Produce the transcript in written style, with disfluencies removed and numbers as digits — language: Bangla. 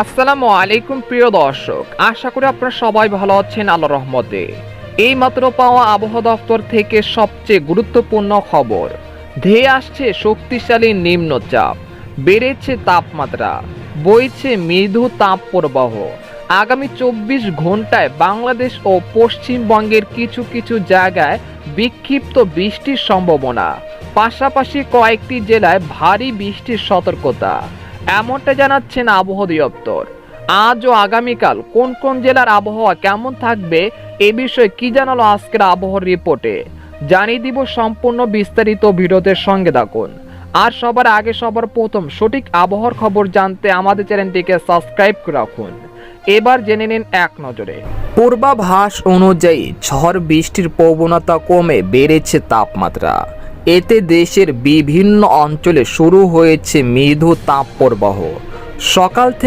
আসসালামু আলাইকুম প্রিয় দর্শক, আশা করি আপনারা সবাই ভালো আছেন আল্লাহর রহমতে। এই মাত্র পাওয়া আবহাওয়া দপ্তর থেকে সবচেয়ে গুরুত্বপূর্ণ খবর। ধেয়ে আসছে শক্তিশালী নিম্নচাপ, বেড়েছে তাপমাত্রা, বইছে মৃদু তাপপ্রবাহ। আগামী 24 ঘন্টায় বাংলাদেশ ও পশ্চিমবঙ্গের কিছু কিছু জায়গায় বিক্ষিপ্ত বৃষ্টির সম্ভাবনা, পাশাপাশি কয়েকটি জেলায় ভারী বৃষ্টির সতর্কতা, এমনটা জানাচ্ছেন আবহাওয়া দপ্তর। আজ ও আগামীকাল কোন কোন জেলার আবহাওয়া কেমন থাকবে এ বিষয়ে কি জানালো আজকের আবহাওয়ার রিপোর্টে, জানিয়ে দিব সম্পূর্ণ বিস্তারিত ভিডিওতে সঙ্গে থাকুন। আর সবার আগে সবার প্রথম সঠিক আবহাওয়ার খবর জানতে আমাদের চ্যানেলটিকে সাবস্ক্রাইব করে রাখুন। এবার জেনে নিন এক নজরে। পূর্বাভাস অনুযায়ী ঝড় বৃষ্টির প্রবণতা কমে বেড়েছে তাপমাত্রা। এতে দেশের বিভিন্ন অঞ্চলে শুরু হয়েছে মৃদু তাপপ্রবাহ। সকাল থেকে